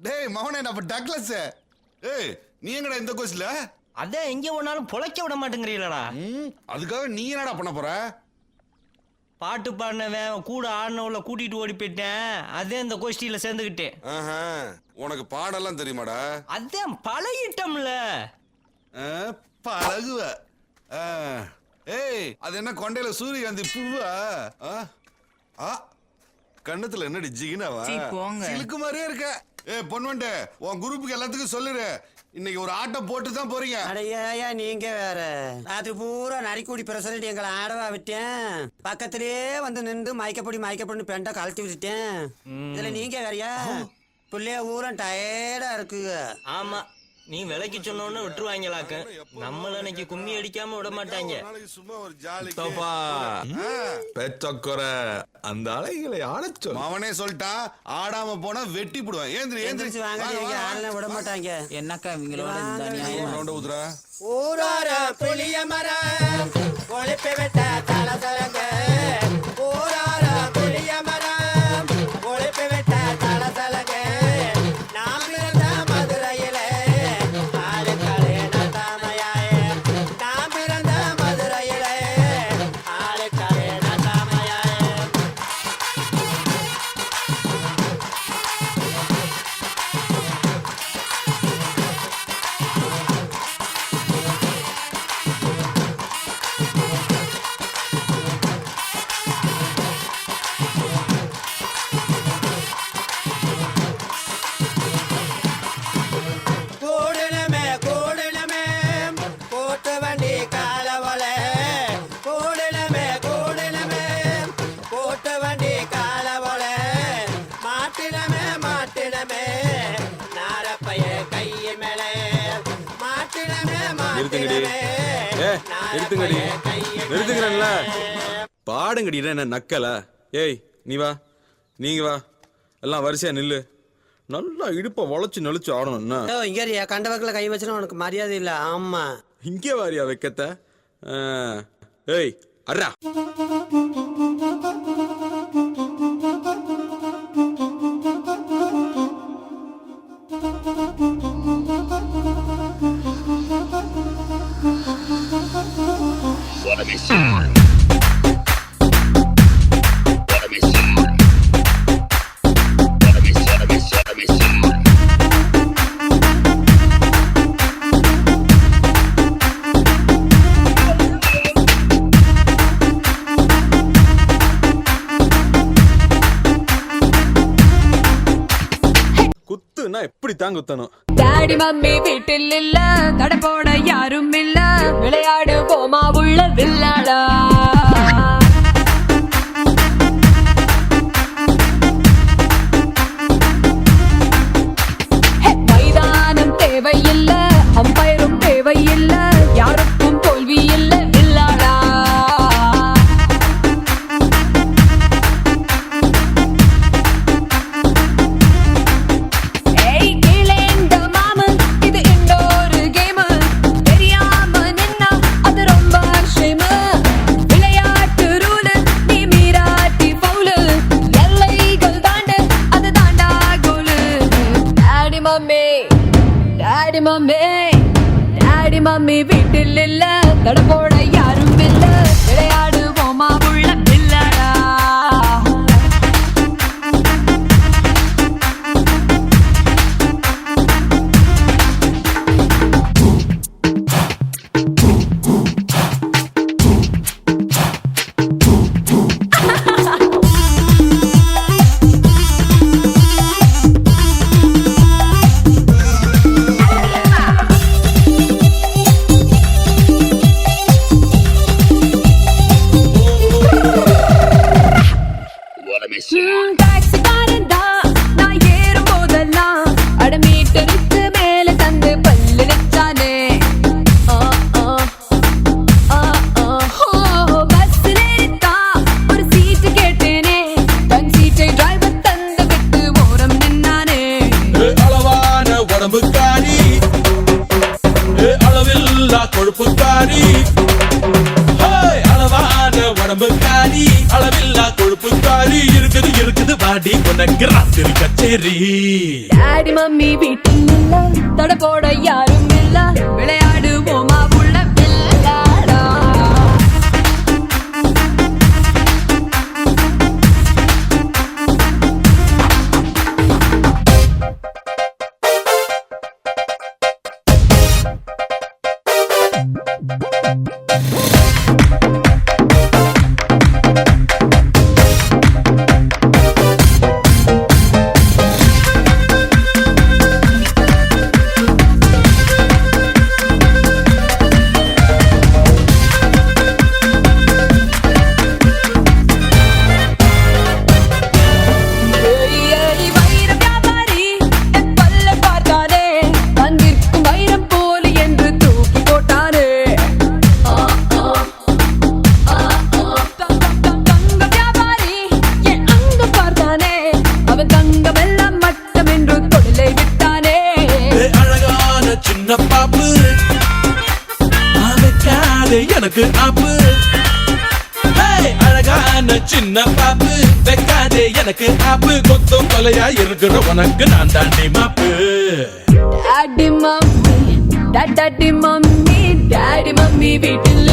டேய் மவனே நம்ம டக்ளஸ். ஏய் நீ எங்கடா இந்த கோஸ்ல? அதான் எங்க போனாலும் பொழைக்க விட மாட்டேங்கிறீங்களா? அதுக்காக நீ என்னடா பண்ண போற? பாட்டு பாடினவன் கூட ஆடினவள கூட்டிட்டு ஓடி போயிட்டேன். அதே இந்த கோஷ்டியில சேர்ந்துக்கிட்டேன். உனக்கு பாடெல்லாம் தெரியுமாடா? அதான் பழகிட்டோம்ல. பழகுவ. ஏய் அது என்ன கொண்டையில சூரியகாந்தி பூவா? கண்ணத்துல என்னடி ஜிகினாவா? சிலுக்கு மாதிரியே இருக்க. ஏய் பொன்வண்டு உன் குரூப்புக்கு எல்லாத்துக்கும் சொல்லிரு, இன்னைக்கு ஒரு ஆட்டம் போட்டு தான் போறீங்க. அடையா நீங்க வேற ராத்திரி பூரா நரிக்கூடி பிரசிடண்ட் எங்களை ஆடவா விட்டேன். பக்கத்திலேயே வந்து நின்று மயக்கப்படி பெண்டா கழட்டி விட்டுட்டேன். இதுல நீங்க வேறயா? பிள்ளைய ஊரம் டயர்டா இருக்கு. ஆமா நீ விலைக்கு சொன்னோன்னு விட்டுருவாங்களாக்க. நம்மள இன்னைக்கு கும்மி அடிக்காம விட மாட்டாங்க. சும்மா ஒரு ஜாலி பெத்தொக்கற அந்த அலைகளை ஆடச் சொல். அவனே சொல்லிட்டான், ஆடாம போனா வெட்டி போடுவான். எந்திரிச்சு வாங்க, ஆடலாம் விட மாட்டாங்க. என்னக்கா இவங்களோட இந்த நியாயம்? ஊதுறா ஊரார புளிய மரம் ஒளிப்பி விட்ட தலதலங்க. ஊரார புளிய மரம் ஒளிப்பி விட்ட தலதலங்க. நாம் இருந்த மதுரையில ஆளுக்களே நட்டாமையாயே. நாம் இருந்த மதுரையில ஆளுக்களே நட்டாமையாயே. நிறுத்துங்கடில பாடுங்கடி. என்ன நக்கல? ஏய் நீ வா, நீங்க வா, எல்லாம் வரிசையா நில்லு. நல்லா இடுப்ப வளைச்சு நெளிச்சு ஆடணும். இங்க கண்டவர்களை கை வச்சுனா உனக்கு மரியாதை இல்ல. ஆமா இங்கே வாரியா வைக்கத்த? ஏய் அர்ரா. குத்துனா எப்படி தான் குத்தணும்? டாடி மம்மி வீட்டில் இல்ல, கடை போட யாரும் இல்ல, விளையாடு போமா உள்ள வில்லாடா. மைதானம் தேவையில்ல, அம்பயரும் தேவையில்ல, யாருக்கும் தோல்வி இல்ல வில்லாடா. டாடி மம்மி வீட்டில் இல்ல, கடை போட யாரும் இல்ல, விளையாடு போமா உள்ள வில்லாடா. கொழுப்புக்காரி, அளவான உடம்புக்காரி, அளவில்லா கொழுப்புக்காரி, இருக்குது இருக்குது. தாண்டி உனக்கு ராத்திரி கச்சேரி. டாடி மம்மி வீட்டில் இல்ல தட போட யாரும் இல்ல விளையாடுவோமா உள்ள விளையாடா ஏடி வைர வியாபாரி என் பல்ல பார்த்தானே தங்கிருக்கும் வைரம் போல என்று தூக்கி போட்டானே தங்க வியாபாரி என் அங்க பார்த்தானே அவன் தங்கமெல்லாம் மட்டம் என்று தொழிலை விட்டானே அழகான சின்ன பாப்பு வைக்காதே எனக்கு ஆப்பு. அழகான சின்ன பாப்பு வைக்காதே எனக்கு ஆப்பு. கொத்தும் கொலையா இருக்கிற உனக்கு நான் தாண்டி மாப்பு. Daddy mummy daddy mummy daddy mummy வீட்டில்